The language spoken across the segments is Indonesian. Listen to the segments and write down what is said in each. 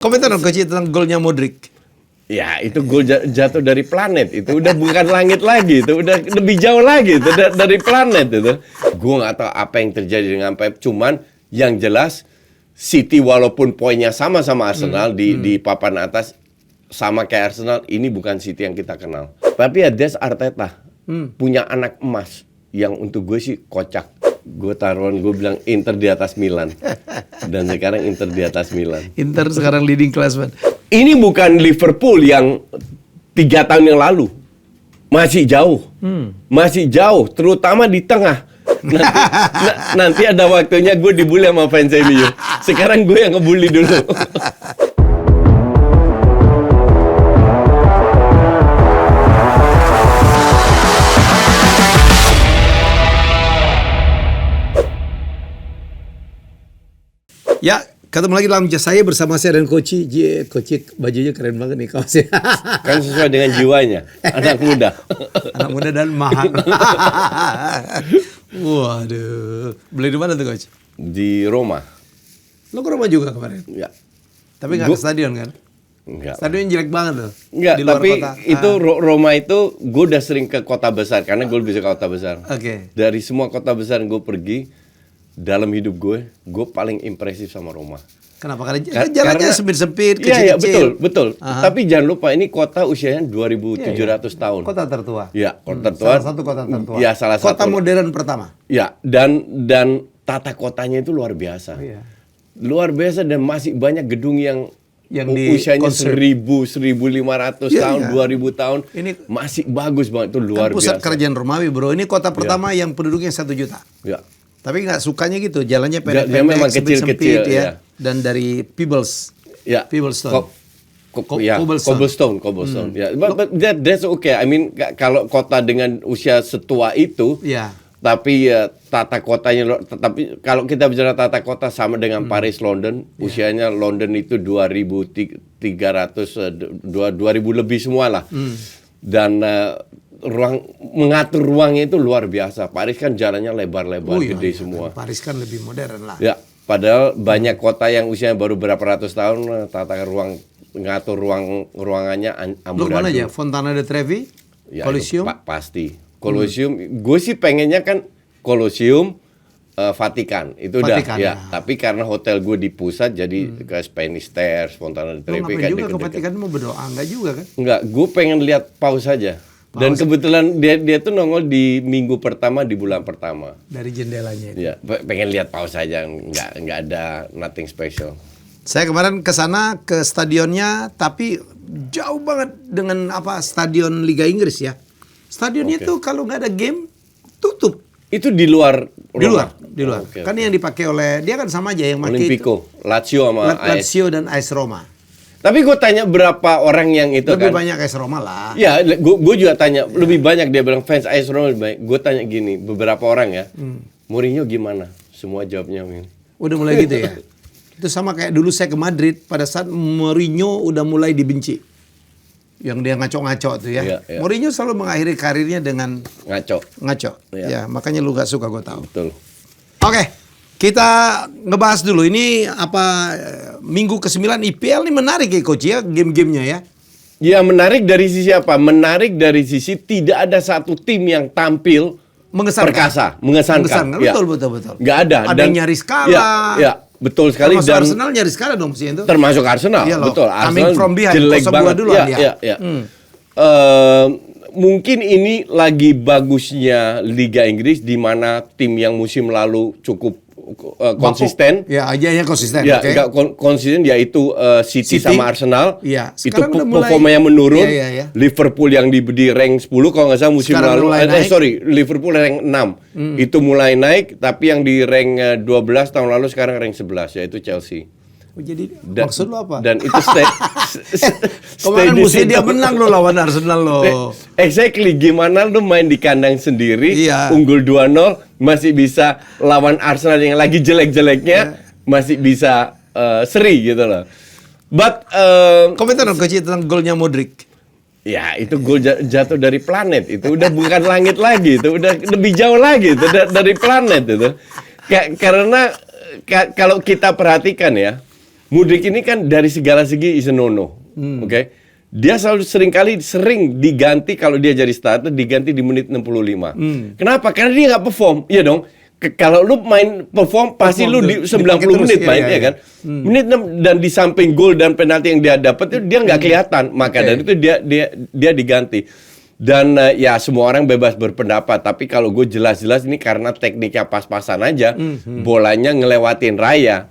Komentar dong Coach tentang golnya Modric. Ya itu gol jatuh dari planet, itu udah bukan langit lagi, itu udah lebih jauh lagi, itu dari planet itu. Gue nggak tahu apa yang terjadi dengan Pep, cuman yang jelas City walaupun poinnya sama-sama Arsenal di papan atas sama kayak Arsenal, ini bukan City yang kita kenal. Tapi ya Des Arteta punya anak emas yang untuk gue sih kocak. Gue taruhan, gue bilang Inter di atas Milan. Dan sekarang Inter di atas Milan. Inter sekarang leading classman. Ini bukan Liverpool yang 3 tahun yang lalu. Masih jauh. Masih jauh, terutama di tengah. Nanti ada waktunya gue dibully sama fans MU. Sekarang gue yang ngebully dulu. Ya, ketemu lagi dalam jasa saya bersama saya dan Koci. Koci bajunya keren banget nih kaosnya. Kan sesuai dengan jiwanya, anak muda. Anak muda dan mahal. Waduh, beli di mana tuh Coach? Di Roma. Lo ke Roma juga kemarin? Ya. Tapi nggak ke stadion kan? Enggak. Stadion jelek banget loh. Enggak, di luar tapi kota. itu Roma itu gue udah sering ke kota besar karena gue bisa ke kota besar. Oke. Dari semua kota besar yang gue pergi dalam hidup gue paling impresif sama Roma. Kenapa? Karena jalannya sempit-sempit, Iya, kecil-kecil. betul. Tapi jangan lupa ini kota usianya 2.700 tahun. Kota tertua. Ya, kota tertua. Salah satu kota tertua. Ya, salah kota satu. modern pertama. Ya, dan tata kotanya itu luar biasa. Iya. Luar biasa dan masih banyak gedung yang di usianya konser. 1.500 Iya, tahun, iya. 2.000 tahun. Ini masih bagus banget, itu luar kan pusat biasa. kerajaan Romawi bro. Ini kota pertama yang penduduknya 1 juta. Ya. Tapi nggak sukanya gitu, jalannya Dia pendek-pendek, memang sempit-sempit kecil-kecil, ya. ya. Dan dari Peebles. Ya. Cobblestone. Cobblestone. Ya, but that's okay. I mean kalau kota dengan usia setua itu, Ya. tapi tata kotanya, tapi kalau kita bicara tata kota sama dengan Paris, London, usianya London itu 2.300, 2.000 lebih semua lah. Dan mengatur ruangnya itu luar biasa. Paris kan jalannya lebar-lebar, gede semua. Paris kan lebih modern lah. Ya, padahal banyak kota yang usianya baru berapa ratus tahun, ngatur ruangannya Lu kemana amburadul. aja? Fontana de Trevi? Ya, Colosseum? itu pasti. Colosseum, gue sih pengennya kan Colosseum, Vatikan. Itu Vatikan, udah, ya. ya. Tapi karena hotel gue di pusat, jadi ke Spanish Stairs, Fontana de Lu Trevi ngapain kan juga ke deket-deket. Vatikan mau berdoa? Enggak juga kan? Enggak, gue pengen lihat paus saja. Dan kebetulan dia tuh nongol di minggu pertama di bulan pertama. Dari jendelanya itu. Ya, pengen lihat paus saja, nggak ada nothing special. Saya kemarin ke sana ke stadionnya, tapi jauh banget dengan stadion Liga Inggris ya. Stadionnya tuh kalau nggak ada game tutup. Itu di luar Roma? Di luar. Oke, Kan yang dipakai oleh dia kan sama aja yang pakai Olimpico, Lazio sama AS. Lazio dan AS Roma. Tapi gue tanya berapa orang yang itu Lebih kan? banyak AS Roma lah. Ya, gue juga tanya lebih banyak, dia bilang fans AS Roma lebih banyak. Gue tanya gini, beberapa orang ya, Mourinho gimana? Semua jawabnya Udah mulai gitu ya. Itu sama kayak dulu saya ke Madrid pada saat Mourinho udah mulai dibenci. Yang dia ngaco-ngaco tuh ya. Iya. Mourinho selalu mengakhiri karirnya dengan ngaco. ngaco. Ya, makanya lu gak suka, gue tahu. Betul. Oke, kita ngebahas dulu. Ini minggu ke-9 IPL ini menarik ya Coach ya, game-gamenya ya. Ya, menarik dari sisi apa? Menarik dari sisi tidak ada satu tim yang tampil perkasa, mengesankan. Ya. Betul. Nggak ada. Ada yang nyaris kalah. Ya, betul sekali. Termasuk Dan Arsenal nyaris kalah dong sih itu. termasuk Arsenal, Iya loh, betul. coming Arsenal from behind, jelek 0-2 banget. duluan dia. Ya. Mungkin ini lagi bagusnya Liga Inggris di mana tim yang musim lalu cukup konsisten. Ya, aja yang konsisten. Ya, Oke. nggak konsisten yaitu City sama Arsenal. Iya, Itu sekarang udah mulai- performanya menurun. Iya. Liverpool yang di rank 10 kalau nggak salah musim Sekarang lalu. mulai naik. Liverpool rank 6. Itu mulai naik, tapi yang di rank 12 tahun lalu sekarang rank 11 yaitu Chelsea. Oh, jadi Dan- maksud lu apa? Dan itu stay Kemarin di musim situ. dia menang lo lawan Arsenal lo. Exactly, gimana lu main di kandang sendiri, Iya. unggul 2-0, masih bisa lawan Arsenal yang lagi jelek-jeleknya, masih bisa seri gitu loh. But Komentar dong Coach tentang golnya Modric. ya itu gol jatuh dari planet, itu udah bukan langit lagi, itu udah lebih jauh lagi, itu dari planet itu. Karena kalau kita perhatikan ya, Mudrik ini kan dari segala segi is a no-no. Oke. Dia sering diganti kalau dia jadi starter, diganti di menit 65. Kenapa? Karena dia nggak perform. Iya dong. Kalau lu main perform pasti lu di 90 menit main, ya kan? Menit 6 dan di samping gol dan penalti yang dia dapat itu dia nggak kelihatan. Maka dari itu dia diganti. Dan ya semua orang bebas berpendapat. Tapi kalau gue jelas-jelas ini karena tekniknya pas-pasan aja, bolanya ngelewatin Raya.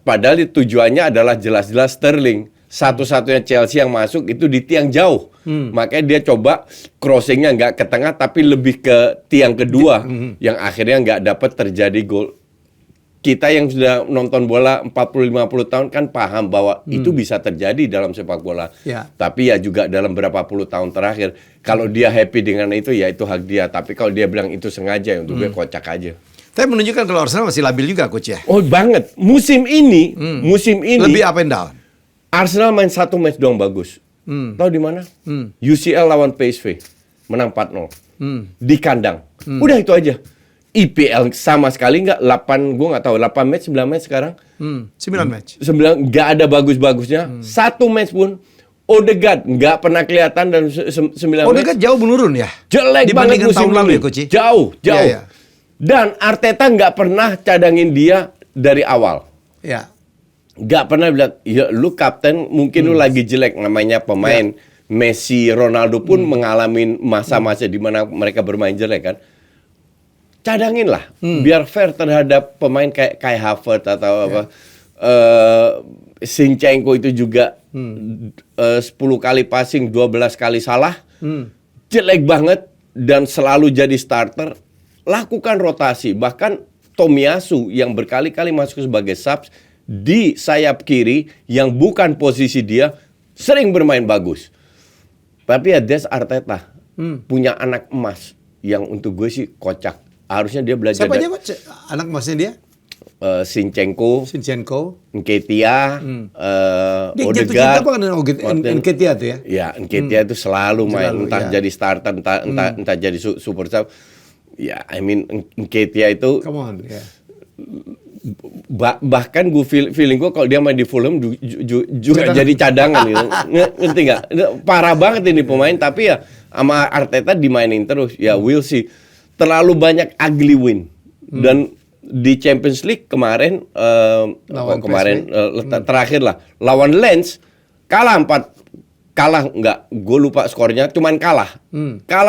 Padahal tujuannya adalah jelas-jelas Sterling. Satu-satunya Chelsea yang masuk itu di tiang jauh. Makanya dia coba crossingnya nggak ke tengah tapi lebih ke tiang kedua yang akhirnya nggak dapat terjadi gol. Kita yang sudah nonton bola 40-50 tahun kan paham bahwa itu bisa terjadi dalam sepak bola. Tapi ya juga dalam berapa puluh tahun terakhir. Kalau dia happy dengan itu ya itu hak dia. Tapi kalau dia bilang itu sengaja untuk gue kocak aja. Tapi menunjukkan kalau Arsenal masih labil juga coach ya. Oh banget. Musim ini Lebih up and down. Arsenal main satu match doang bagus. Tahu di mana? UCL lawan PSV. Menang 4-0. Di kandang. Udah itu aja. IPL sama sekali nggak 8, gue nggak tahu 8 match, 9 match sekarang. 9 match. 9 nggak ada bagus-bagusnya. Satu match pun Odegaard nggak pernah kelihatan dan 9 match. Odegaard jauh menurun ya. Jelek banget musim tahun lalu ini. ya coach. Jauh. Iya. Dan Arteta nggak pernah cadangin dia dari awal. Ya. Gak pernah bilang, ya lu kapten mungkin lu lagi jelek, namanya pemain. Messi, Ronaldo pun mengalami masa-masa di mana mereka bermain jelek kan. Cadangin lah, biar fair terhadap pemain kayak Kai Havertz atau apa. Zinchenko itu juga 10 kali passing, 12 kali salah. Jelek banget dan selalu jadi starter. Lakukan rotasi, bahkan Tomiyasu yang berkali-kali masuk sebagai subs di sayap kiri yang bukan posisi dia sering bermain bagus. Tapi ya Des Arteta punya anak emas yang untuk gue sih kocak. Harusnya dia belajar. Siapa aja coach? Anak emasnya dia? Zinchenko, Nketiah, Odegaard. Apa kan Nketiah tuh ya? Ya, Nketiah itu selalu main entah jadi starter, entah jadi super sub. Ya, I mean Nketiah itu. Come on, ya. Bahkan gue feeling gue kalau dia main di Fulham juga jadi cadangan gitu. Ngerti nggak? Parah banget ini pemain, tapi ya sama Arteta dimainin terus. Ya we'll see. Terlalu banyak ugly win. Dan di Champions League kemarin terakhir lah lawan Lens kalah nggak, gue lupa skornya, cuman kalah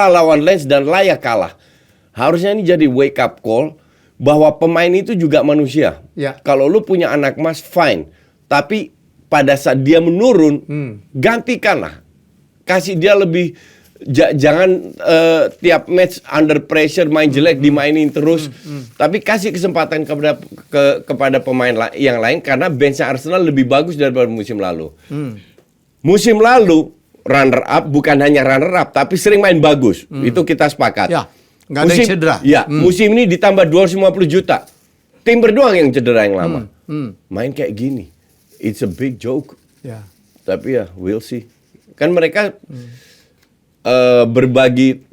lawan Lens dan layak kalah. Harusnya ini jadi wake up call bahwa pemain itu juga manusia. Kalau lu punya anak emas fine, tapi pada saat dia menurun gantikanlah, kasih dia lebih. Jangan tiap match under pressure main jelek dimainin terus. Tapi kasih kesempatan kepada pemain yang lain karena benchnya Arsenal lebih bagus daripada musim lalu. Musim lalu runner up bukan hanya runner up tapi sering main bagus. Itu kita sepakat. Ya, nggak ada yang cedera. Ya, musim ini ditambah 250 juta. Timber doang yang cedera yang lama. Main kayak gini. It's a big joke. Ya. Tapi ya we'll see. Kan mereka berbagi,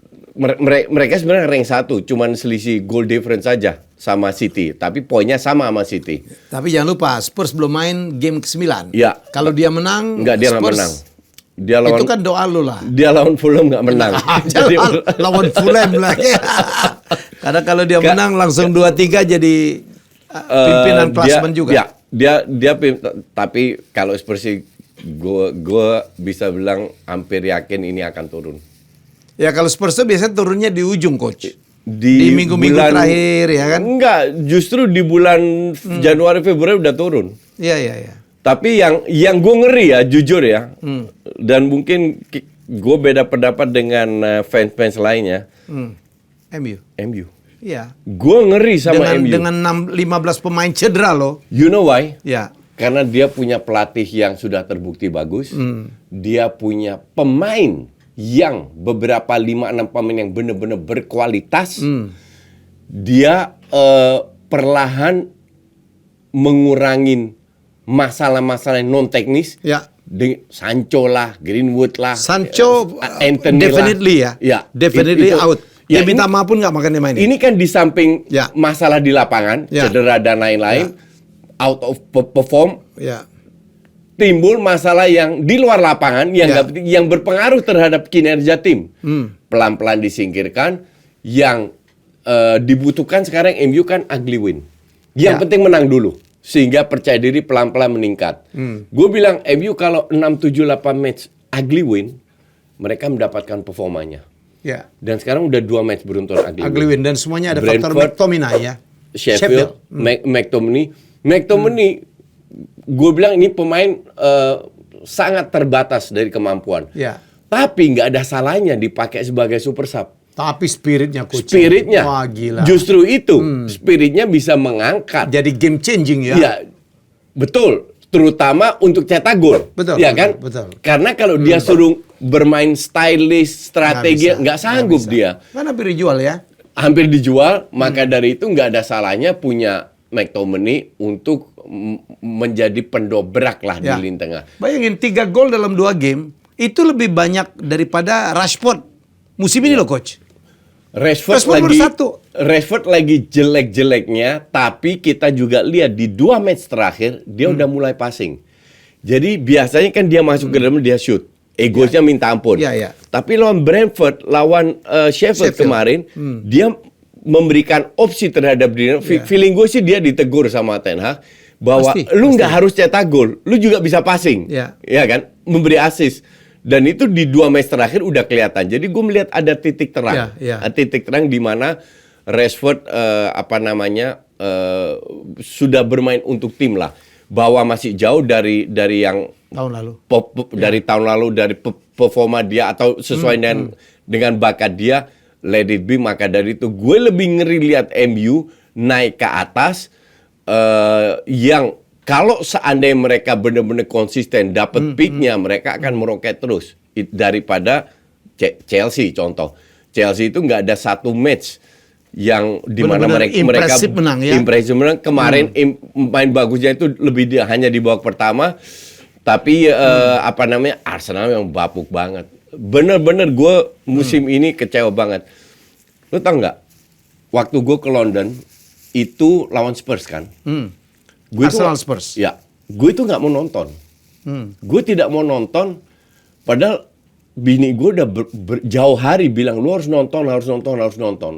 mereka sebenarnya rank 1, cuman selisih goal difference saja sama City, tapi poinnya sama City. Tapi jangan lupa Spurs belum main game ke-9. Ya. Kalau dia menang, enggak, dia nggak menang. Dia lawan, itu kan doa lu lah. Dia lawan Fulham nggak menang. Jadi lawan Fulham lagi. Karena kalau dia menang langsung 2-3 jadi pimpinan klasemen juga. Ya, dia tapi kalau Spurs sih gue bisa bilang hampir yakin ini akan turun. Ya kalau Spurs itu biasanya turunnya di ujung coach. Di minggu-minggu terakhir ya kan? Enggak, justru di bulan Januari Februari udah turun. Iya. Tapi yang gue ngeri ya, jujur ya. Dan mungkin gue beda pendapat dengan fans-fans lainnya. MU. Iya. Gue ngeri sama MU. Dengan 15 pemain cedera loh. You know why? Ya. Karena dia punya pelatih yang sudah terbukti bagus. Dia punya pemain yang beberapa 5-6 pemain yang benar-benar berkualitas. Dia perlahan mengurangin masalah-masalah non teknis. Ya. Sancho lah, Greenwood lah. Sancho Anthony definitely lah. ya. Definitely out. Ya, dia minta maaf pun nggak makan dia main. Ini kan di samping masalah di lapangan, cedera dan lain-lain. Out of perform, timbul masalah yang di luar lapangan yang nggak penting, yang berpengaruh terhadap kinerja tim. Pelan-pelan disingkirkan. Yang dibutuhkan sekarang MU kan ugly win. Yang penting menang dulu sehingga percaya diri pelan-pelan meningkat. Gue bilang MU kalau 6-7-8 match ugly win, mereka mendapatkan performanya. Ya. Dan sekarang udah 2 match beruntun Ugly win dan semuanya ada Brentford, faktor McTominay ya. Sheffield. McTominay, gue bilang ini pemain sangat terbatas dari kemampuan. Ya. Tapi nggak ada salahnya dipakai sebagai super sub. Tapi spiritnya coach. Spiritnya, Wah gila. justru itu, spiritnya bisa mengangkat. Jadi game changing ya. Ya, betul. Terutama untuk cetak gol. Betul, ya kan? betul. Karena kalau dia suruh bermain stylish, strategi, nggak sanggup dia. Kan hampir dijual ya. Hampir dijual, maka dari itu nggak ada salahnya punya McTominay untuk menjadi pendobrak lah di lini tengah. Bayangin 3 gol dalam 2 game itu lebih banyak daripada Rashford musim ini loh coach. Rashford lagi jelek-jeleknya, tapi kita juga lihat di 2 match terakhir dia udah mulai passing. Jadi biasanya kan dia masuk ke dalam dia shoot, egonya minta ampun. Tapi lawan Brentford, lawan Sheffield kemarin, dia memberikan opsi terhadap dirinya. Feeling gue sih dia ditegur sama Ten Hag bahwa lu nggak harus cetak gol, lu juga bisa passing, ya kan, memberi assist. Dan itu di 2 match terakhir udah kelihatan. Jadi gue melihat ada titik terang, titik terang di mana Rashford sudah bermain untuk tim lah. Bahwa masih jauh dari yang tahun lalu, tahun lalu dari performa dia atau sesuai dengan bakat dia. Let it be. Maka dari itu gue lebih ngeri lihat MU naik ke atas yang kalau seandainya mereka benar-benar konsisten dapat peaknya, mereka akan meroket terus daripada Chelsea. Contoh, Chelsea itu nggak ada satu match yang di mana mereka impresif menang. Kemarin main bagusnya itu hanya di babak pertama, tapi Arsenal yang bapuk banget. Bener-bener gue musim ini kecewa banget. Lo tau nggak? Waktu gue ke London itu lawan Spurs kan? Arsenal Spurs. Ya, gue itu nggak mau nonton. Gue tidak mau nonton, padahal bini gue udah jauh hari bilang lu harus nonton.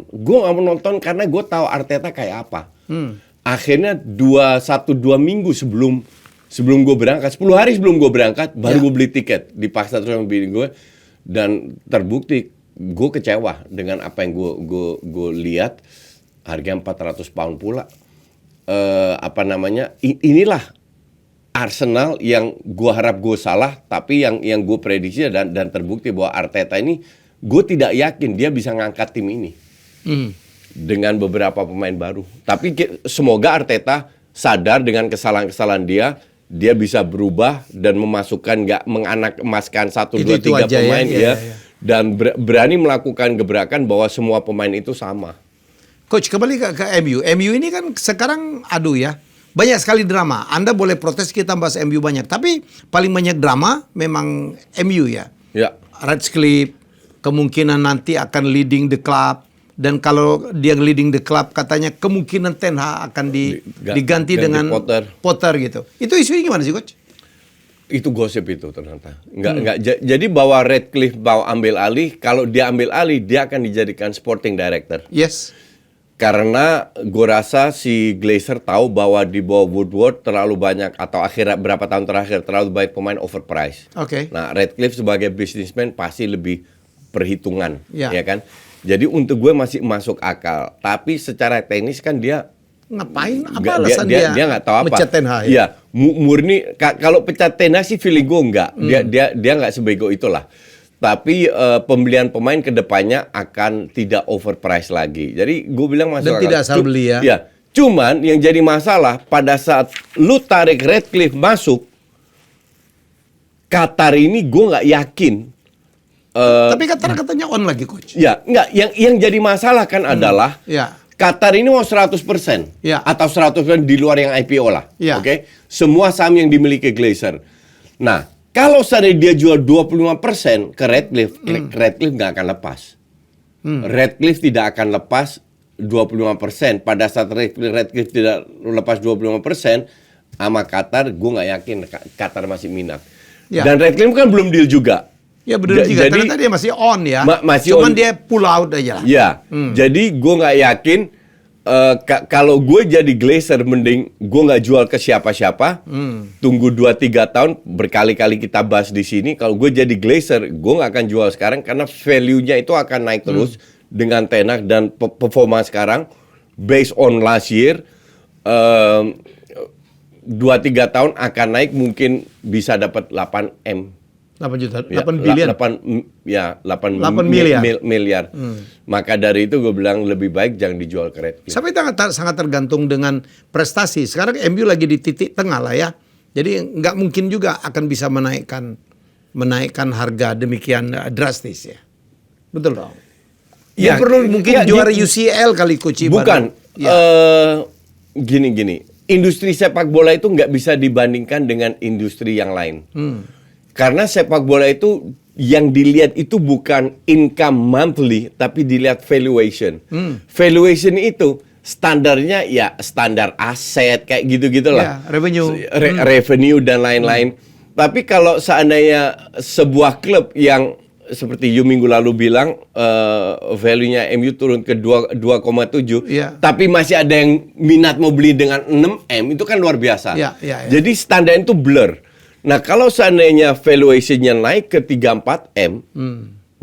Gue nggak mau nonton karena gue tahu Arteta kayak apa. Akhirnya 1-2 minggu sebelum gue berangkat, 10 hari sebelum gue berangkat, baru gue beli tiket. Dipaksa terus sama bini gue, dan terbukti gue kecewa dengan apa yang gue lihat. Harga 400 pound pula. Inilah Arsenal yang gue harap gue salah, tapi yang gue prediksi dan terbukti bahwa Arteta ini gue tidak yakin dia bisa ngangkat tim ini dengan beberapa pemain baru. Tapi semoga Arteta sadar dengan kesalahan-kesalahan dia bisa berubah dan memasukkan, nggak menganak-emaskan 1, 2, 3 pemain dan berani melakukan gebrakan bahwa semua pemain itu sama. Coach, kembali ke MU. MU ini kan sekarang banyak sekali drama. Anda boleh protes, kita bahas MU banyak. Tapi paling banyak drama memang MU ya. Ratcliffe kemungkinan nanti akan leading the club. Dan kalau dia leading the club, katanya kemungkinan Ten Hag akan diganti dengan Potter gitu. Itu isunya gimana sih Coach? Itu gosip itu ternyata. Jadi bahwa Ratcliffe mau ambil alih, kalau dia ambil alih, dia akan dijadikan sporting director. Yes. Karena gue rasa si Glazer tahu bahwa di bawah Woodward terlalu banyak, atau berapa tahun terakhir terlalu banyak pemain overpriced. Nah, Ratcliffe sebagai businessman pasti lebih perhitungan, ya kan? Jadi untuk gue masih masuk akal. Tapi secara teknis kan dia ngapain? Apa alasan dia nggak tahu apa. Pecat Ten Hag ya? Murni kalau pecat Ten Hag sih feeling gue enggak. Dia nggak sebego itulah. Tapi pembelian pemain kedepannya akan tidak overpriced lagi. Jadi gue bilang masuk akal. Dan tidak asal beli ya. Ya. Cuman yang jadi masalah pada saat lu tarik Ratcliffe masuk, Qatar ini gue nggak yakin. Tapi Qatar katanya on lagi Coach. Ya, enggak. Yang jadi masalah kan adalah Qatar ini mau 100%. Atau 100% di luar yang IPO lah. Oke? Semua saham yang dimiliki Glazer. Nah, kalau seandainya dia jual 25% ke Ratcliffe, Ratcliffe nggak akan lepas. Ratcliffe tidak akan lepas 25%. Pada saat Ratcliffe tidak lepas 25%, sama Qatar, gue nggak yakin Qatar masih minat. Ya. Dan Radcliffe kan belum deal juga. Ya benar juga. Jadi ternyata dia masih on ya. Masih Cuman on. dia pull out aja lah. Ya. Jadi gue nggak yakin kalau gue jadi Glazer, mending gue nggak jual ke siapa-siapa. Tunggu 2-3 tahun, berkali-kali kita bahas di sini. Kalau gue jadi Glazer, gue nggak akan jual sekarang karena value-nya itu akan naik terus dengan Ten Hag dan performa sekarang based on last year. 2-3 tahun akan naik, mungkin bisa dapat 8 juta, ya, 8 billion. 8 miliar. Maka dari itu gue bilang lebih baik jangan dijual ke Radcliffe. Sampai sangat tergantung dengan prestasi. Sekarang MU lagi di titik tengah lah ya. Jadi nggak mungkin juga akan bisa menaikkan harga demikian drastis ya. Betul dong. Ya, perlu mungkin juara UCL kali Coach. Bukan. Gini. Industri sepak bola itu nggak bisa dibandingkan dengan industri yang lain. Karena sepak bola itu yang dilihat itu bukan income monthly, tapi dilihat valuation. Valuation itu standarnya ya standar aset kayak gitu-gitulah. Ya, revenue. Revenue dan lain-lain. Tapi kalau seandainya sebuah klub yang seperti you minggu lalu bilang value-nya MU turun ke 2,7, ya. Tapi masih ada yang minat mau beli dengan 6M, itu kan luar biasa. Ya. Jadi standar itu blur. Nah, kalau seandainya valuation-nya naik ke 3-4M,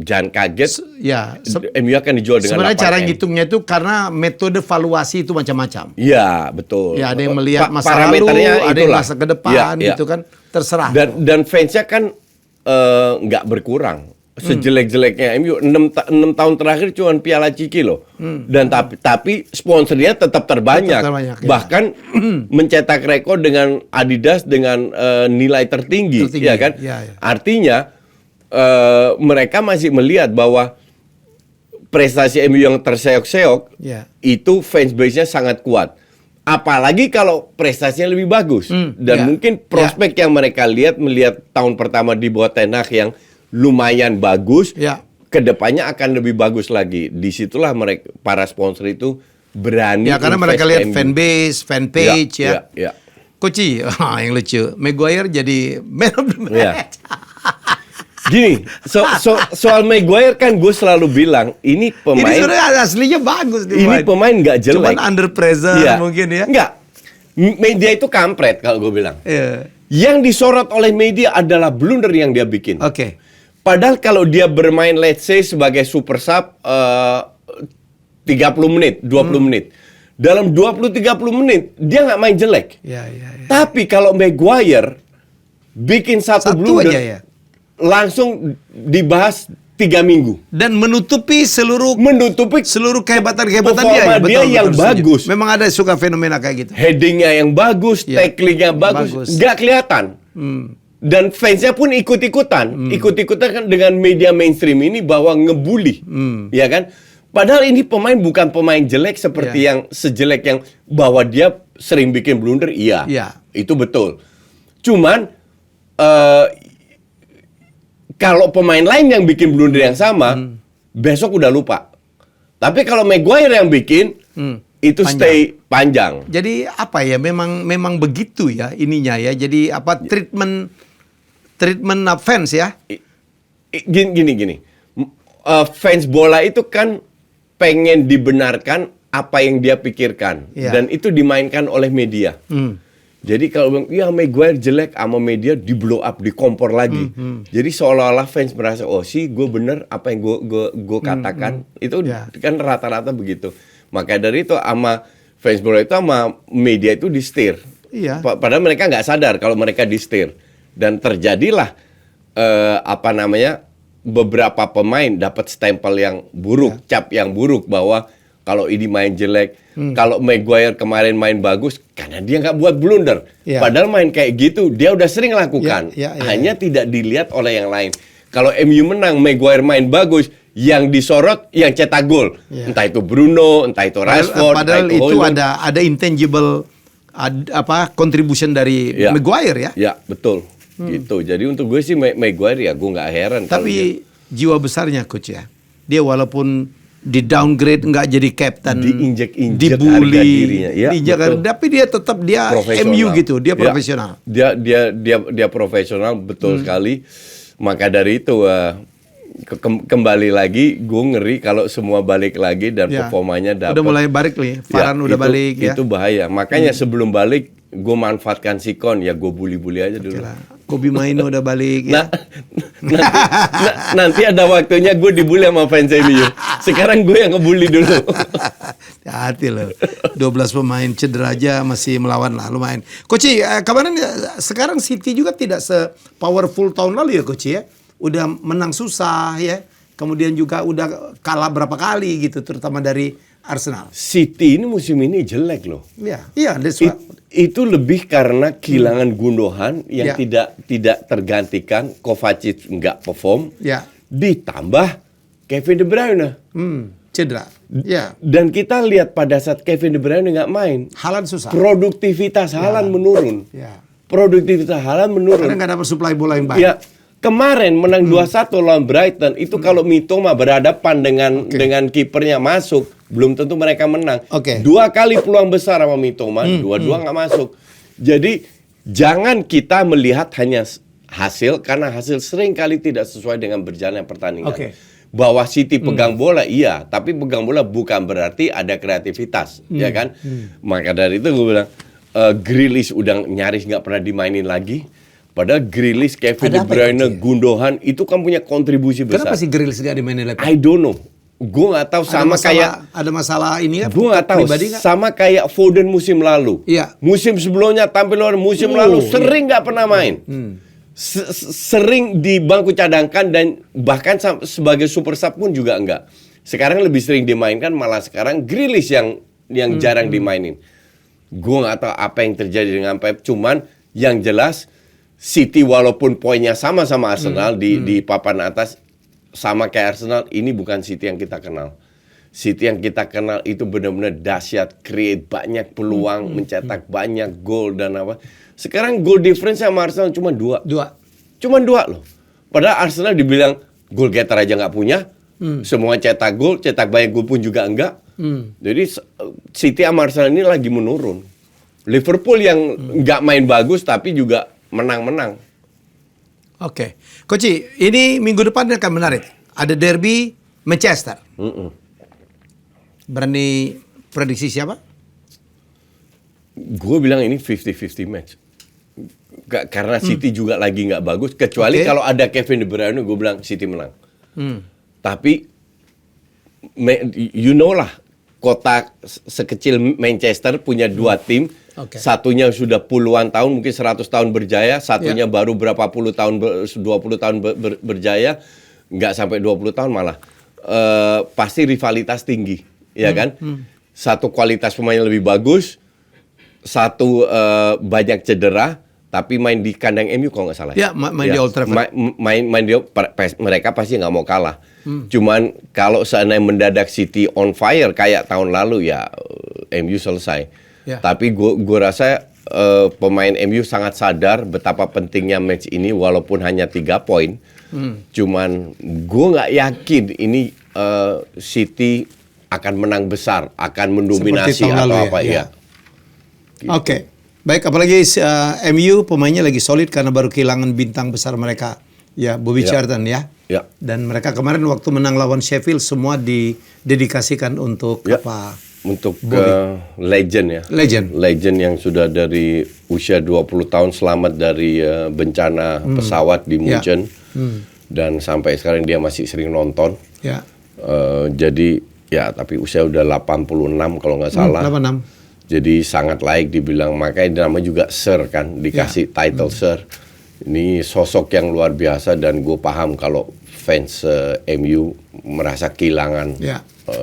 jangan kaget, MU akan dijual dengan 8M. Sebenarnya cara ngitungnya itu karena metode valuasi itu macam-macam. Iya, betul. Ya, ada yang melihat masa parameternya lalu, ada yang masa ke depan, gitu kan, terserah. Dan fansnya kan nggak berkurang. Sejelek-jeleknya MU 6 tahun terakhir cuma Piala Ciki loh. Dan tapi sponsornya tetap terbanyak. Bahkan mencetak rekor dengan Adidas dengan nilai tertinggi. Ya kan? Ya. Artinya mereka masih melihat bahwa prestasi MU yang terseok-seok itu fans base-nya sangat kuat. Apalagi kalau prestasinya lebih bagus. Dan mungkin prospek yang mereka melihat tahun pertama di bawah Ten Hag yang lumayan bagus, kedepannya akan lebih bagus lagi. Disitulah mereka, para sponsor itu berani. Ya, karena mereka lihat fanbase, fanpage ya. Koci, yang lucu, Maguire jadi man of the match. Gini, soal Maguire kan gue selalu bilang ini pemain. Ini sebenarnya aslinya bagus. Ini pemain nggak jelek. Cuman under pressure mungkin ya. Nggak, media itu kampret kalau gue bilang. Yang disorot oleh media adalah blunder yang dia bikin. Padahal kalau dia bermain let's say sebagai super sub 30 menit, 20 menit. Dalam 20-30 menit dia nggak main jelek. Tapi kalau Maguire bikin satu blunder aja, langsung dibahas 3 minggu. Dan menutupi seluruh kehebatan dia. Betul, yang bagus. Memang ada suka fenomena kayak gitu. Headingnya yang bagus, tacklingnya bagus. Nggak kelihatan. Dan fansnya pun ikut-ikutan kan dengan media mainstream ini bahwa ngebully, ya kan? Padahal ini pemain bukan pemain jelek seperti yang sejelek yang bahwa dia sering bikin blunder, itu betul. Cuman kalau pemain lain yang bikin blunder yang sama, besok udah lupa. Tapi kalau Maguire yang bikin, itu stay panjang. Jadi apa ya? Memang begitu ya ininya ya. Jadi apa treatment fans ya? Gini. Fans bola itu kan pengen dibenarkan apa yang dia pikirkan. Dan itu dimainkan oleh media. Jadi kalau bilang, ya Maguire jelek, sama media di blow up, dikompor lagi. Jadi seolah-olah fans merasa, oh sih gue bener apa yang gue katakan. Itu kan rata-rata begitu. Maka dari itu sama fans bola itu sama media itu di-steer. Padahal mereka nggak sadar kalau mereka di-steer. Dan terjadilah beberapa pemain dapat stempel yang buruk, cap yang buruk bahwa kalau ini main jelek, kalau Maguire kemarin main bagus karena dia nggak buat blunder. Padahal main kayak gitu dia udah sering lakukan, hanya tidak dilihat oleh yang lain. Kalau MU menang, Maguire main bagus, yang disorot yang cetak gol, entah itu Bruno, entah itu Rashford, padahal itu ada intangible contribution dari Maguire ya. Ya betul. Gitu. Jadi untuk gue sih Maguire ya gue nggak heran. Tapi jiwa besarnya coach ya. Dia walaupun di downgrade, nggak jadi captain, diinjek-injek harga dibully, dirinya. Ya, tapi dia tetap MU gitu, dia profesional. Dia profesional betul sekali. Maka dari itu kembali lagi, gue ngeri kalau semua balik lagi dan performanya dapat. Udah mulai balik nih, Varane udah balik ya. Itu bahaya. Makanya sebelum balik, gue manfaatkan sikon, ya gue bully-bully aja dulu. Kobe Maino udah balik ya. Nanti ada waktunya gue dibully sama fans MU. Sekarang gue yang ngebully dulu. Hati loh. 12 pemain cedera aja masih melawan lah, lumayan. Coach, kemarin sekarang City juga tidak se-powerful tahun lalu ya Coach ya. Udah menang susah ya. Kemudian juga udah kalah berapa kali gitu, terutama dari Arsenal. City ini musim ini jelek loh. Iya, itu lebih karena kehilangan Gundogan yang tidak tergantikan, Kovacic nggak perform, ditambah Kevin De Bruyne cedera. Dan kita lihat pada saat Kevin De Bruyne nggak main, Haaland susah. Produktivitas Haaland menurun. Produktivitas Haaland menurun. Karena nggak dapat suplai bola yang baik. Ya. Kemarin menang 2-1 lawan Brighton, itu kalau Mitoma berhadapan dengan kipernya masuk, belum tentu mereka menang. 2 kali peluang besar sama Mitoma, dua-dua nggak masuk. Jadi jangan kita melihat hanya hasil, karena hasil sering kali tidak sesuai dengan berjalannya pertandingan. Bahwa City pegang bola, iya, tapi pegang bola bukan berarti ada kreativitas, ya kan? Maka dari itu gue bilang, Grealish udah nyaris nggak pernah dimainin lagi. Padahal Grealish, Kevin De Bruyne, Gundogan itu kan punya kontribusi besar. Kenapa sih Grealish nggak dimainin lagi? I don't know. Gue nggak tahu, ada masalah ini ya. Gue nggak tahu. Sama kayak Foden musim lalu. Musim sebelumnya tampil luar, musim lalu sering nggak pernah main. Sering di bangku cadangkan dan bahkan sebagai super sub pun juga enggak. Sekarang lebih sering dimainkan, malah sekarang Grealish yang jarang dimainin. Gue nggak tahu apa yang terjadi dengan Pep. Cuman yang jelas City walaupun poinnya sama-sama Arsenal di papan atas, sama kayak Arsenal, ini bukan City yang kita kenal. City yang kita kenal itu benar-benar dahsyat, create banyak peluang, mencetak banyak gol dan apa. Sekarang goal difference sama Arsenal cuma 2. Cuma 2 loh. Padahal Arsenal dibilang goal getter aja nggak punya. Semua cetak gol, cetak banyak gol pun juga enggak. Jadi City sama Arsenal ini lagi menurun. Liverpool yang nggak main bagus tapi juga menang-menang. Coach, ini minggu depan akan menarik. Ada derby Manchester. Berani prediksi siapa? Gue bilang ini 50-50 match. Karena City juga lagi nggak bagus. Kecuali kalau ada Kevin De Bruyne, gue bilang City menang. Tapi, you know lah, kota sekecil Manchester punya 2 tim. Satunya sudah puluhan tahun, mungkin 100 tahun berjaya. Satunya baru berapa puluh tahun, 20 tahun berjaya. Nggak sampai 20 tahun malah. Pasti rivalitas tinggi, ya kan? Satu kualitas pemain lebih bagus, satu banyak cedera, tapi main di kandang MU kalau nggak salah. Main di Old Trafford. Main di mereka pasti nggak mau kalah. Cuman kalau seandainya mendadak City on fire kayak tahun lalu, ya MU selesai. Tapi gue rasa pemain MU sangat sadar betapa pentingnya match ini walaupun hanya 3 poin. Cuman gue nggak yakin ini City akan menang besar, akan mendominasi atau apa ya. Gitu. Baik, apalagi MU pemainnya lagi solid karena baru kehilangan bintang besar mereka, ya Bobby Charlton ya. Dan mereka kemarin waktu menang lawan Sheffield semua didedikasikan untuk apa? Untuk legend ya. Legend yang sudah dari usia 20 tahun selamat dari bencana pesawat di Munchen. Dan sampai sekarang dia masih sering nonton. Jadi ya tapi usia udah 86 kalau nggak salah. 86. Jadi sangat layak dibilang, makanya namanya juga Sir kan, dikasih title Sir. Ini sosok yang luar biasa dan gue paham kalau fans MU merasa kehilangan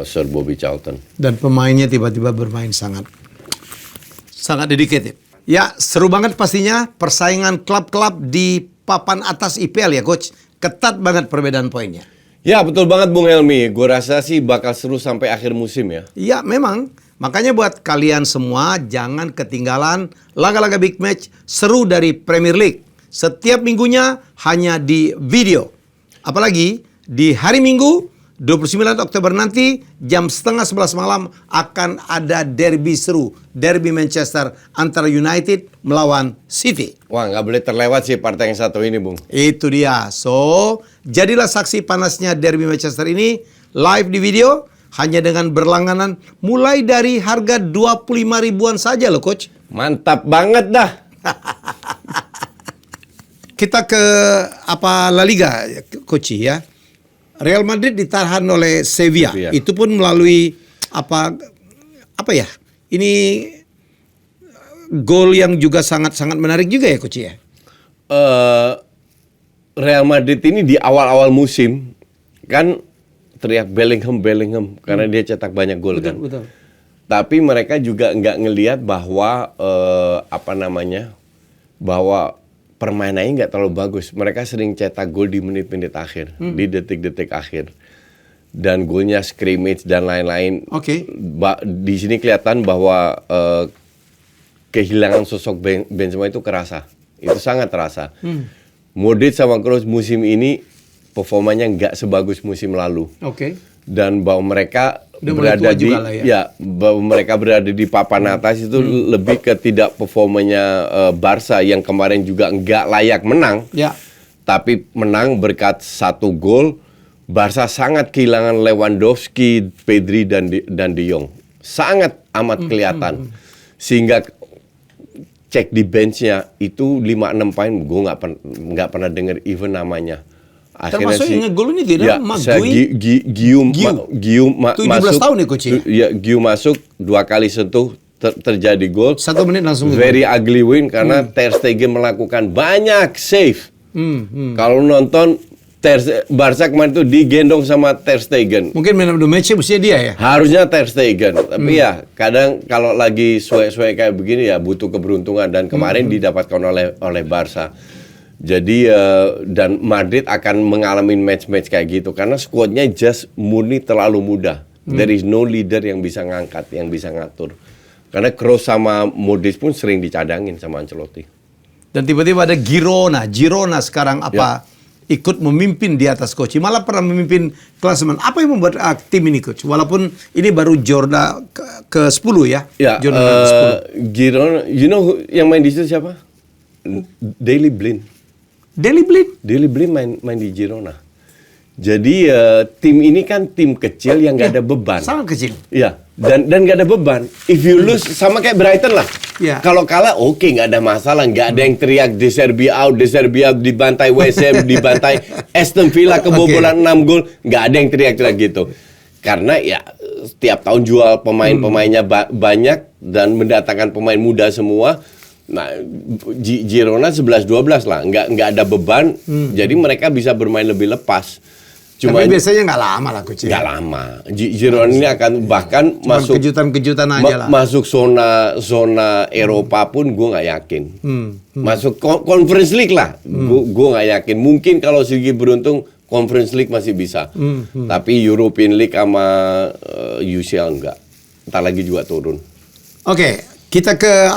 Sir Bobby Charlton. Dan pemainnya tiba-tiba bermain sangat dedicated. Ya, seru banget pastinya persaingan klub-klub di papan atas IPL ya Coach. Ketat banget perbedaan poinnya. Ya, betul banget Bung Helmi. Gue rasa sih bakal seru sampai akhir musim ya. Ya, memang. Makanya buat kalian semua jangan ketinggalan laga-laga big match seru dari Premier League. Setiap minggunya hanya di video. Apalagi di hari Minggu 29 Oktober nanti jam 10:30 malam akan ada derby seru, derby Manchester antara United melawan City. Wah, nggak boleh terlewat sih partai yang satu ini, Bung. Itu dia. So, jadilah saksi panasnya derby Manchester ini live di video hanya dengan berlangganan mulai dari harga 25 ribuan saja loh, Coach. Mantap banget dah. Kita ke La Liga, Coach ya. Real Madrid ditahan oleh Sevilla. Itu pun melalui apa ya? Ini gol yang juga sangat-sangat menarik juga ya, Coach ya. Real Madrid ini di awal-awal musim kan teriak Bellingham karena dia cetak banyak gol kan. Betul. Tapi mereka juga nggak ngelihat bahwa bahwa permainannya nggak terlalu bagus. Mereka sering cetak gol di menit-menit akhir, di detik-detik akhir. Dan golnya scrimmage dan lain-lain. Oke. Di sini kelihatan bahwa kehilangan sosok Benzema itu kerasa. Itu sangat terasa. Modric sama Kroos musim ini performanya nggak sebagus musim lalu. Oke. Dan bahwa mereka berada di bahwa mereka berada di papan atas itu lebih ke tidak performanya Barca yang kemarin juga nggak layak menang. Ya. Tapi menang berkat satu gol. Barca sangat kehilangan Lewandowski, Pedri dan De Jong. Sangat amat kelihatan. Sehingga cek di benchnya itu 5-6 poin gue nggak pernah dengar even namanya. Akhirnya termasuk yang ngegol ini tidak? Guillaume 17 masuk, tahun ya, Coach? Ya, Guillaume masuk 2 kali sentuh terjadi gol. 1 menit langsung. Very ugly win karena Ter Stegen melakukan banyak save. Kalau nonton Barca kemarin itu digendong sama Ter Stegen. Mungkin man of the match-nya mestinya dia ya? Harusnya Ter Stegen. Tapi ya kadang kalau lagi suwe-suwe kayak begini ya butuh keberuntungan. Dan kemarin didapatkan oleh Barca. Jadi dan Madrid akan mengalami match-match kayak gitu karena skuadnya just murni terlalu muda. There is no leader yang bisa ngangkat, yang bisa ngatur. Karena Kroos sama Modric pun sering dicadangin sama Ancelotti. Dan tiba-tiba ada Girona sekarang ikut memimpin di atas, Coach. Malah pernah memimpin klasemen. Apa yang membuat tim ini, Coach? Walaupun ini baru Jordan ke-10 ya. Girona, yang main di situ siapa? Daley Blind main di Girona. Jadi tim ini kan tim kecil yang nggak ada beban. Sangat kecil. Iya. Dan nggak ada beban. If you lose sama kayak Brighton lah. Yeah. Kalau kalah oke, nggak ada masalah. Nggak ada yang teriak De Zerbi out, dibantai West Ham, dibantai Aston Villa kebobolan 6 gol. Nggak ada yang teriak-teriak gitu. Karena ya setiap tahun jual pemain-pemainnya banyak dan mendatangkan pemain muda semua. Nah, Girona 11-12 lah, nggak ada beban, jadi mereka bisa bermain lebih lepas. Tapi biasanya nggak lama lah, Coach. Nggak lama. Girona ini akan bahkan masuk kejutan-kejutan aja lah. Masuk zona Eropa pun gue nggak yakin. Masuk Conference League lah, gue nggak yakin. Mungkin kalau segi beruntung Conference League masih bisa, tapi European League sama UCL enggak. Ntar lagi juga turun. Oke, kita ke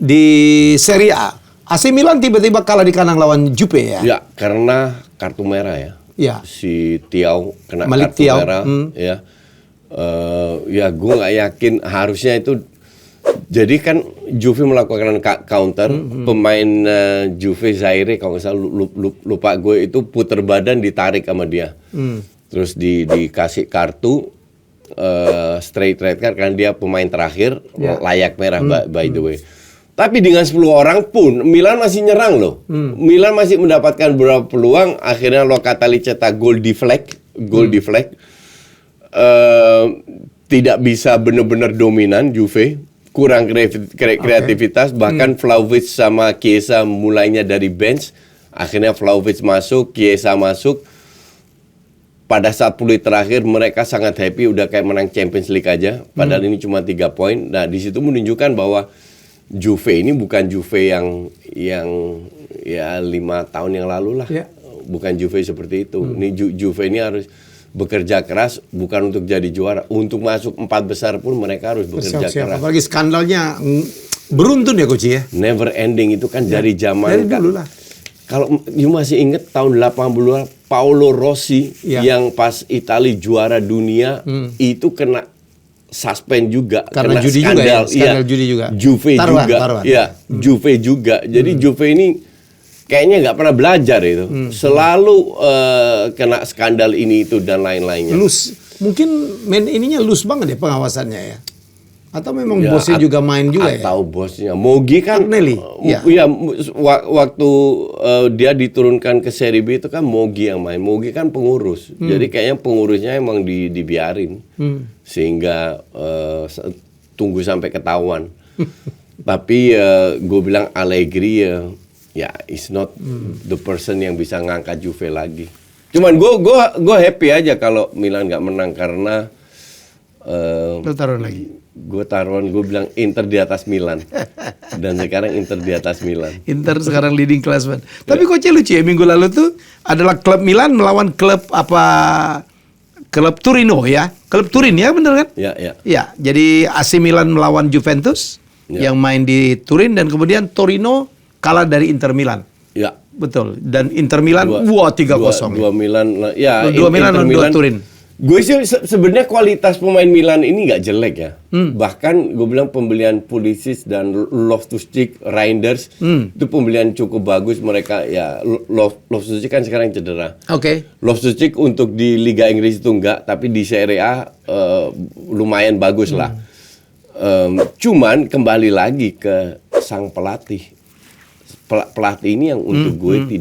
di Serie A. AC Milan tiba-tiba kalah di kandang lawan Juve ya? Ya, karena kartu merah ya. Ya. Si Thiaw kena Malik kartu merah. Ya, ya gue nggak yakin harusnya itu. Jadi kan Juve melakukan counter, pemain Juve Zaire kalau nggak salah lupa gue itu puter badan ditarik sama dia. Terus dikasih kartu straight red card karena dia pemain terakhir layak merah by the way. Tapi dengan 10 orang pun Milan masih nyerang loh. Milan masih mendapatkan beberapa peluang. Akhirnya Locatelli cetak gol deflect. Tidak bisa benar-benar dominan Juve. Kurang kreativitas. Bahkan Vlahovic sama Chiesa mulainya dari bench. Akhirnya Vlahovic masuk, Chiesa masuk. Pada saat pulih terakhir mereka sangat happy udah kayak menang Champions League aja. Padahal ini cuma 3 poin. Nah di situ menunjukkan bahwa Juve ini bukan Juve yang ya 5 tahun yang lalu lah. Yeah. Bukan Juve seperti itu. Ini Juve ini harus bekerja keras bukan untuk jadi juara, untuk masuk 4 besar pun mereka harus bekerja keras. Apalagi skandalnya beruntun ya, Coach ya. Never ending itu kan dari zaman dari dulu lah. Kalau you masih inget tahun 80-an Paolo Rossi yang pas Italia juara dunia itu kena suspend juga karena kena judi skandal, juga ya, skandal judi juga. Juve juga. Ya, Juve juga. Jadi Juve ini kayaknya nggak pernah belajar itu. Selalu kena skandal ini itu dan lain-lainnya. Mungkin ininya loose banget ya pengawasannya ya. Atau memang bosnya juga main juga ya? Atau bosnya. Mogi kan ya. Waktu dia diturunkan ke Serie B itu kan Mogi yang main. Mogi kan pengurus. Jadi kayaknya pengurusnya emang dibiarin. Sehingga tunggu sampai ketahuan. Tapi gue bilang Allegri is not the person yang bisa ngangkat Juve lagi. Cuman gue happy aja kalau Milan nggak menang karena lo taruh lagi. Gue bilang Inter di atas Milan. Dan sekarang Inter di atas Milan. Inter sekarang leading classman. Tapi coach lucu ya, minggu lalu tuh adalah klub Milan melawan klub Torino ya. Klub Turin ya, bener kan? Ya. Ya, jadi AC Milan melawan Juventus yang main di Turin, dan kemudian Torino kalah dari Inter Milan. Ya. Betul. Dan Inter Milan 3-0. Dua Milan. Ya, dua Milan dan dua Turin. Gue sih sebenarnya kualitas pemain Milan ini nggak jelek ya. Bahkan gue bilang pembelian Pulisic dan Loftus-Cheek, Reinders itu pembelian cukup bagus. Mereka ya Loftus-Cheek kan sekarang cedera. Oke. Loftus-Cheek untuk di Liga Inggris itu enggak, tapi di Serie A lumayan bagus lah. Cuman kembali lagi ke sang pelatih. Pelatih ini yang untuk gue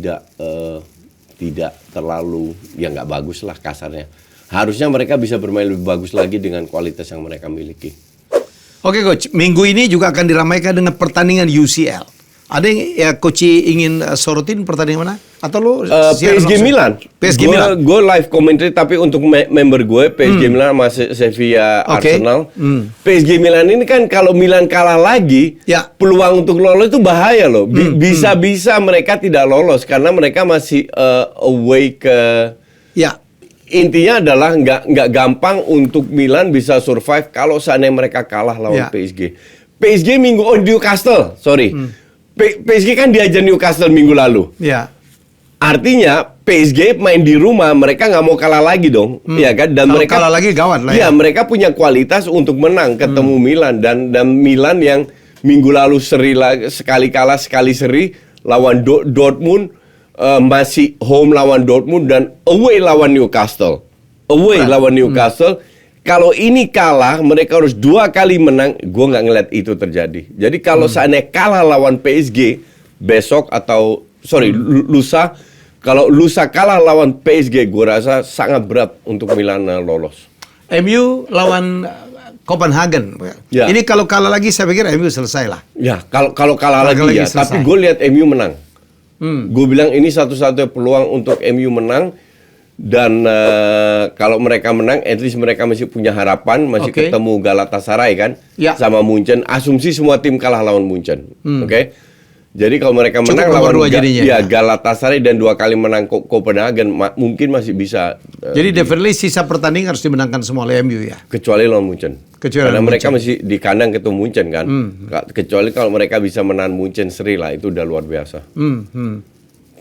tidak terlalu nggak bagus lah kasarnya. Harusnya mereka bisa bermain lebih bagus lagi dengan kualitas yang mereka miliki. Oke coach, minggu ini juga akan diramaikan dengan pertandingan UCL. Ada yang coach ingin sorotin pertandingan mana? Atau lo PSG Milan. PSG Milan. Gue live commentary tapi untuk member gue PSG Milan sama Sevilla Arsenal. PSG Milan ini kan kalau Milan kalah lagi, peluang untuk lolos itu bahaya loh. Bisa-bisa mereka tidak lolos karena mereka masih away ke. Intinya adalah nggak gampang untuk Milan bisa survive kalau seandainya mereka kalah lawan PSG. PSG Newcastle, sorry. PSG kan diajar Newcastle minggu lalu. Artinya PSG main di rumah, mereka nggak mau kalah lagi dong, ya kan? Dan kalau mereka kalah lagi gawat lah. Ya, mereka punya kualitas untuk menang ketemu Milan dan Milan yang minggu lalu sekali kalah sekali seri lawan Dortmund. Masih home lawan Dortmund dan away lawan Newcastle. Kalau ini kalah, mereka harus 2 kali menang. Gue nggak ngeliat itu terjadi. Jadi kalau seandainya kalah lawan PSG besok atau lusa, kalau lusa kalah lawan PSG, gue rasa sangat berat untuk Milan lolos. MU lawan Copenhagen. Ini kalau kalah lagi, saya pikir MU selesai lah. Ya, kalau kalah lagi ya. Selesai. Tapi gue lihat MU menang. Gue bilang ini satu-satunya peluang untuk MU menang. Dan kalau mereka menang, at least mereka masih punya harapan. Masih ketemu Galatasaray kan, sama Munchen. Asumsi semua tim kalah lawan Munchen. Jadi kalau mereka menang lawan Galatasaray dan 2 kali menang Copenhagen, mungkin masih bisa. Jadi definitely sisa pertandingan harus dimenangkan semua oleh MU ya. Kecuali lawan Munchen. Karena mereka masih di kandang ketemu Munchen kan. Kecuali kalau mereka bisa menahan Munchen seri lah, itu udah luar biasa. Gitu.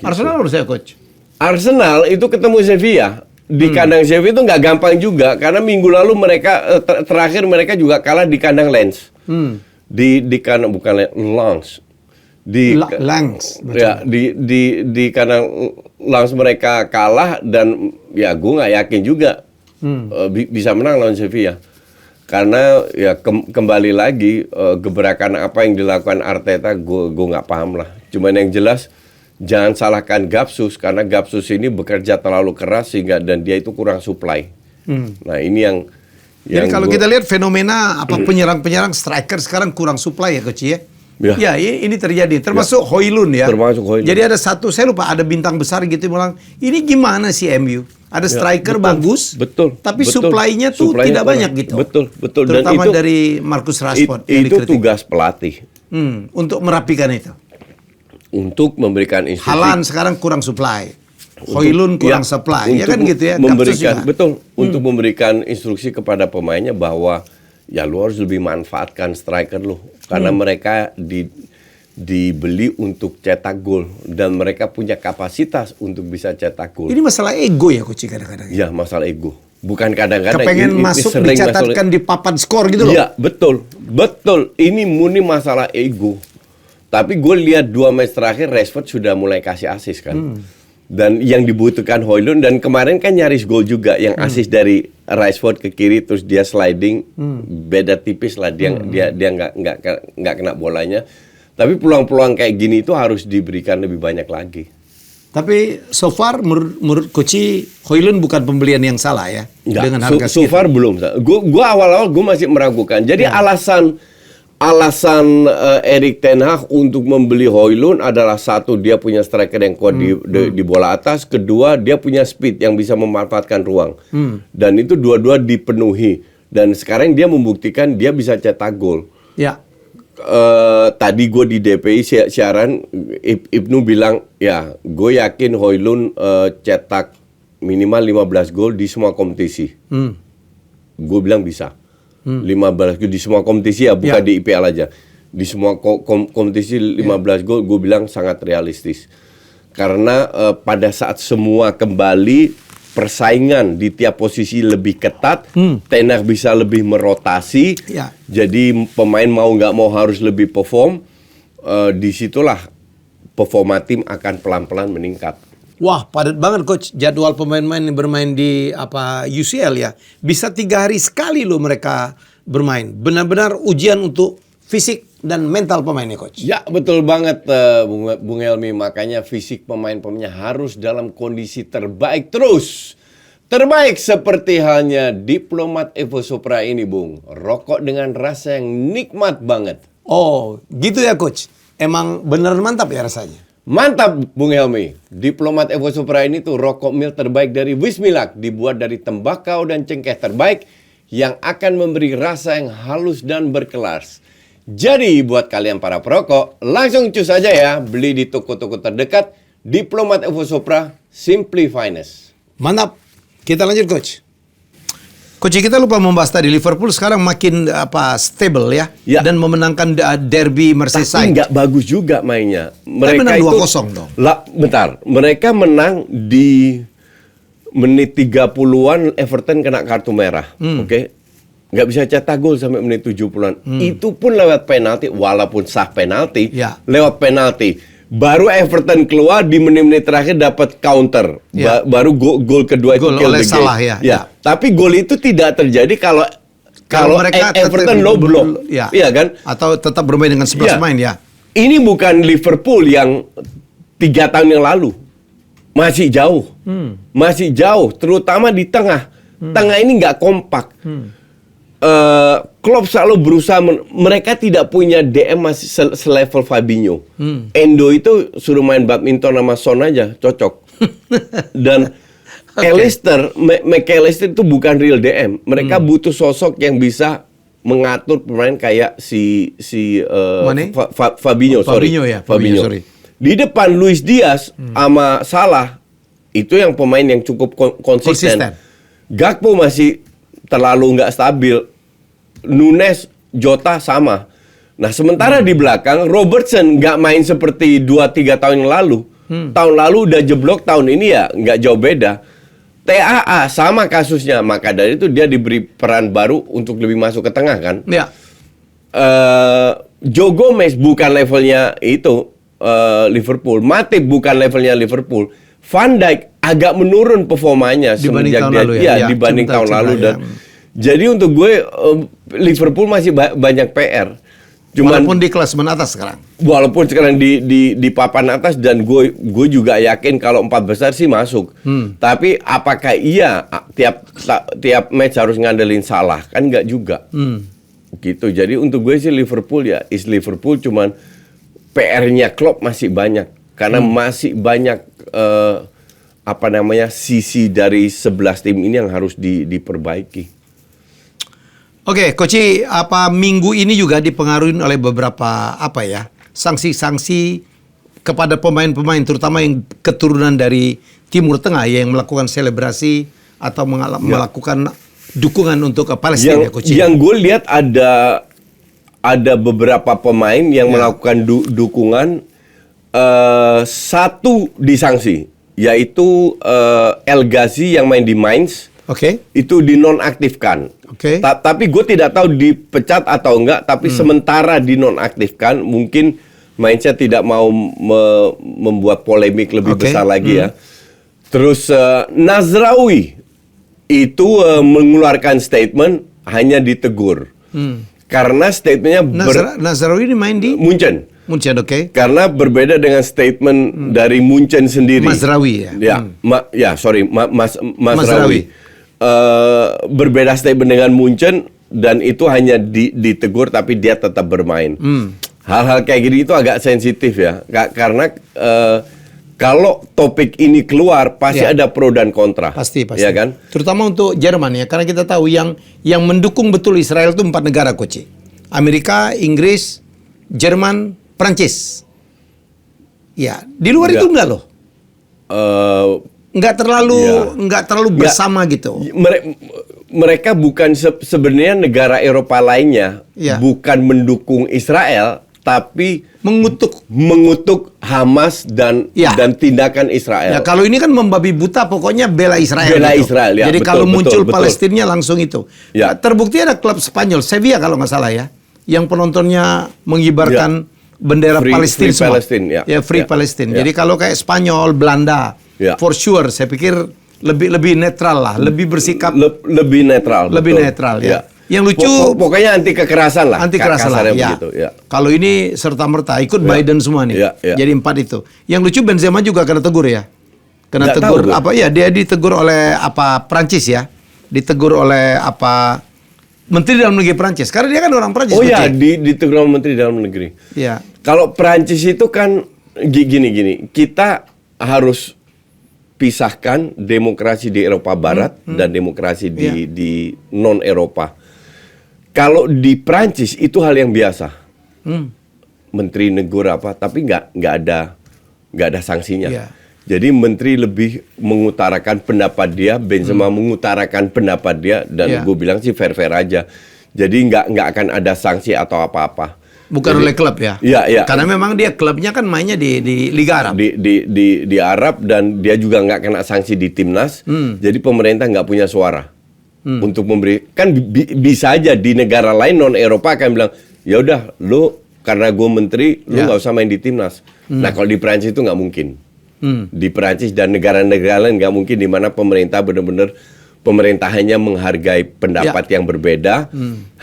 Arsenal menurut saya coach. Arsenal itu ketemu Sevilla di kandang Sevilla itu nggak gampang juga karena minggu lalu mereka terakhir mereka juga kalah di kandang Lens. Di kandang bukan Lens. Di kandang Lens mereka kalah dan ya gue nggak yakin juga bisa menang lawan Sevilla. Karena ya kembali lagi gebrakan apa yang dilakukan Arteta gue nggak paham lah. Cuman yang jelas jangan salahkan Gapsus karena Gapsus ini bekerja terlalu keras sehingga dan dia itu kurang supply. Nah ini yang jadi kalau kita lihat fenomena penyerang-penyerang striker sekarang kurang supply ya coach ya. Ya ini terjadi termasuk Højlund ya. Jadi ada saya lupa ada bintang besar gitu bilang ini gimana sih MU? Ada striker bagus, tapi supply-nya tuh tidak banyak gitu. Betul. Terutama dan dari Marcus Rashford. Itu tugas pelatih. Untuk merapikan itu. Untuk memberikan instruksi. Haaland sekarang kurang supply. Højlund kurang supply. Ya kan gitu ya. Untuk memberikan instruksi kepada pemainnya bahwa ya lu harus lebih manfaatkan striker lu. Karena mereka dibeli untuk cetak gol dan mereka punya kapasitas untuk bisa cetak gol. Ini masalah ego ya Coach kadang-kadang. Ya, masalah ego. Bukan kadang-kadang. Kepengen masuk dicatatkan di papan skor gitu loh. Iya, betul. Betul. Ini murni masalah ego. Tapi gue lihat 2 match terakhir Rashford sudah mulai kasih assist kan. Dan yang dibutuhkan Højlund, dan kemarin kan nyaris gol juga yang assist dari Rashford ke kiri terus dia sliding, beda tipis lah dia nggak kena bolanya. Tapi peluang-peluang kayak gini itu harus diberikan lebih banyak lagi. Tapi so far menurut Coach Højlund bukan pembelian yang salah ya. Nggak, dengan harga so far belum. Gue awal-awal gue masih meragukan. Jadi alasan Erik ten Hag untuk membeli Højlund adalah satu, dia punya striker yang kuat di bola atas, kedua dia punya speed yang bisa memanfaatkan ruang. Dan itu dua-dua dipenuhi. Dan sekarang dia membuktikan dia bisa cetak gol. Ya. Tadi gue di DPI siaran, Ibnu bilang, ya gue yakin Højlund cetak minimal 15 gol di semua kompetisi. Gue bilang bisa. 15 gol di semua kompetisi ya, bukan di IPL aja. Di semua kompetisi 15 gol, gue bilang sangat realistis. Karena pada saat semua kembali, persaingan di tiap posisi lebih ketat, Ten Hag bisa lebih merotasi, jadi pemain mau nggak mau harus lebih perform, disitulah performa tim akan pelan-pelan meningkat. Wah, padat banget Coach jadwal pemain-pemain yang bermain di UCL ya. Bisa 3 hari sekali loh mereka bermain. Benar-benar ujian untuk fisik dan mental pemainnya Coach. Ya, betul banget Bung Helmi. Makanya fisik pemain-pemainnya harus dalam kondisi terbaik terus. Terbaik seperti halnya Diplomat Evo Supra ini, Bung. Rokok dengan rasa yang nikmat banget. Oh, gitu ya Coach. Emang bener mantap ya rasanya. Mantap, Bung Helmi. Diplomat Evo Supra ini tuh rokok mil terbaik dari Wismilak. Dibuat dari tembakau dan cengkeh terbaik yang akan memberi rasa yang halus dan berkelas. Jadi buat kalian para perokok, langsung cus aja ya. Beli di toko-toko terdekat. Diplomat Evo Supra, Simply Finest. Mantap. Kita lanjut Coach. Coach, kita lupa membahas tadi Liverpool sekarang makin stable ya, dan memenangkan derby Merseyside. Tapi nggak bagus juga mainnya. Mereka menang 2-0 dong. Bentar, mereka menang di menit 30-an, Everton kena kartu merah. Oke. Nggak bisa cetak gol sampai menit 70-an. Itu pun lewat penalti, walaupun sah penalti, lewat penalti. Baru Everton keluar di menit-menit terakhir dapat counter. Baru gol kedua itu oleh Salah ya. Tapi gol itu tidak terjadi kalau mereka Everton low block. Iya kan? Atau tetap bermain dengan 11 pemain ya. Ini bukan Liverpool yang 3 tahun yang lalu. Masih jauh. Masih jauh, terutama di tengah. Tengah ini nggak kompak. Klopp selalu berusaha, mereka tidak punya DM masih selevel Fabinho. Endo itu suruh main badminton sama Son aja, cocok. Dan McAllister itu bukan real DM. Mereka butuh sosok yang bisa mengatur pemain kayak Fabinho. Fabinho. Di depan Luis Diaz sama Salah, itu yang pemain yang cukup konsisten. Gakpo masih terlalu nggak stabil. Nunes, Jota sama. Nah, sementara di belakang Robertson nggak main seperti 2-3 tahun yang lalu. Tahun lalu udah jeblok, tahun ini ya nggak jauh beda. TAA sama kasusnya, maka dari itu dia diberi peran baru untuk lebih masuk ke tengah kan. Joe Gomez bukan levelnya itu Liverpool. Matip bukan levelnya Liverpool. Van Dijk agak menurun performanya dibanding tahun lalu dan jadi untuk gue Liverpool masih banyak PR. Walaupun di klasemen atas sekarang. Walaupun sekarang di papan atas, dan gue juga yakin kalau 4 besar sih masuk. Tapi apakah iya tiap match harus ngandelin Salah? Kan nggak juga. Gitu. Jadi untuk gue sih Liverpool ya is Liverpool, cuman PR-nya Klopp masih banyak karena masih banyak sisi dari 11 tim ini yang harus diperbaiki. Oke, Coach, minggu ini juga dipengaruhi oleh beberapa sanksi-sanksi kepada pemain-pemain, terutama yang keturunan dari Timur Tengah yang melakukan selebrasi atau melakukan dukungan untuk Palestina, Coach. Yang gue lihat ada ada beberapa pemain yang melakukan dukungan, satu disanksi, yaitu El Ghazi yang main di Mainz. Itu dinonaktifkan. Tapi gue tidak tahu dipecat atau enggak. Tapi sementara dinonaktifkan, mungkin Mainznya tidak mau membuat polemik lebih besar lagi ya. Terus Mazraoui itu mengeluarkan statement, hanya ditegur. Karena statementnya Mazraoui ini main di Munchen, karena berbeda dengan statement dari Munchen sendiri. Mazraoui Mazraoui. Berbeda statement dengan Munchen, dan itu hanya ditegur tapi dia tetap bermain. Hal-hal kayak gini itu agak sensitif ya, karena kalau topik ini keluar pasti ada pro dan kontra. Pasti. Ya kan? Terutama untuk Jerman ya, karena kita tahu yang mendukung betul Israel itu 4 negara, Coach. Amerika, Inggris, Jerman, Prancis. Ya, di luar itu enggak loh. Nggak terlalu bersama gitu. Mereka bukan sebenarnya negara Eropa lainnya, bukan mendukung Israel, tapi mengutuk Hamas dan tindakan Israel. Ya, kalau ini kan membabi buta, pokoknya bela Israel. Ya, jadi kalau muncul Palestina langsung itu. Ya. Terbukti ada klub Spanyol, Sevilla kalau nggak salah ya, yang penontonnya mengibarkan bendera Palestina semua. Free Palestine. Jadi kalau kayak Spanyol, Belanda, for sure, saya pikir lebih netral lah, lebih bersikap lebih netral. Ya. Yang lucu, pokoknya anti kekerasan lah. Anti kekerasan lah. Begitu, Kalau ini serta merta ikut Biden semua nih. Jadi 4 itu. Yang lucu Benzema juga kena tegur ya. Dia ditegur oleh Prancis ya. Ditegur oleh Menteri Dalam Negeri Prancis. Karena dia kan orang Prancis. Ditegur oleh Menteri Dalam Negeri. Ya. Kalau Prancis itu kan gini. Kita harus pisahkan demokrasi di Eropa Barat dan demokrasi di non-Eropa. Kalau di Prancis itu hal yang biasa. Menteri negur tapi nggak ada sanksinya. Jadi menteri lebih mengutarakan pendapat dia, Benzema mengutarakan pendapat dia, dan gue bilang sih fair-fair aja. Jadi nggak akan ada sanksi atau apa-apa. Bukan oleh klub ya? Iya. Karena memang dia klubnya kan mainnya di Liga Arab. Di Arab, dan dia juga nggak kena sanksi di timnas. Jadi pemerintah nggak punya suara untuk memberi. Kan bisa aja di negara lain non Eropa akan bilang, ya udah, lu karena gue menteri, lu nggak usah main di timnas. Nah kalau di Perancis itu nggak mungkin. Di Perancis dan negara-negara lain nggak mungkin, di mana pemerintah benar-benar pemerintahannya menghargai pendapat yang berbeda.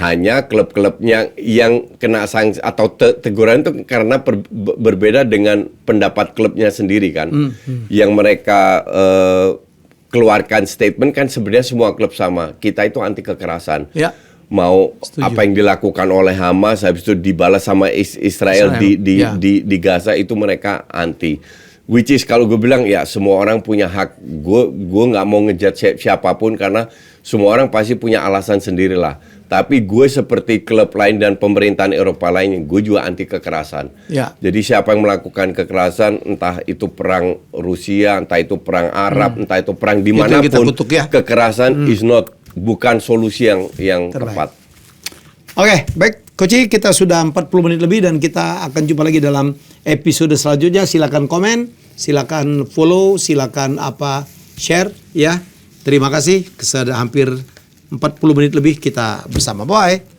Hanya klub-klubnya yang kena sanksi atau teguran itu karena berbeda dengan pendapat klubnya sendiri kan. Yang mereka keluarkan statement kan sebenarnya semua klub sama. Kita itu anti kekerasan. Mau apa yang dilakukan oleh Hamas habis itu dibalas sama Israel. Di Gaza, itu mereka anti. Which is kalau gue bilang ya semua orang punya hak. Gue nggak mau ngejudge siapapun karena semua orang pasti punya alasan sendirilah. Tapi gue seperti klub lain dan pemerintahan Eropa lain, gue juga anti kekerasan. Jadi siapa yang melakukan kekerasan, entah itu perang Rusia, entah itu perang Arab, entah itu perang dimanapun, kekerasan bukan solusi yang tepat. Oke, baik. Coach, kita sudah 40 menit lebih dan kita akan jumpa lagi dalam episode selanjutnya. Silakan komen, silakan follow, silakan share ya. Terima kasih. Sudah hampir 40 menit lebih kita bersama. Bye.